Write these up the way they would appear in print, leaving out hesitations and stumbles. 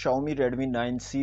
Xiaomi Redmi 9C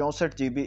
64GB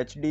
HD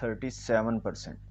37%۔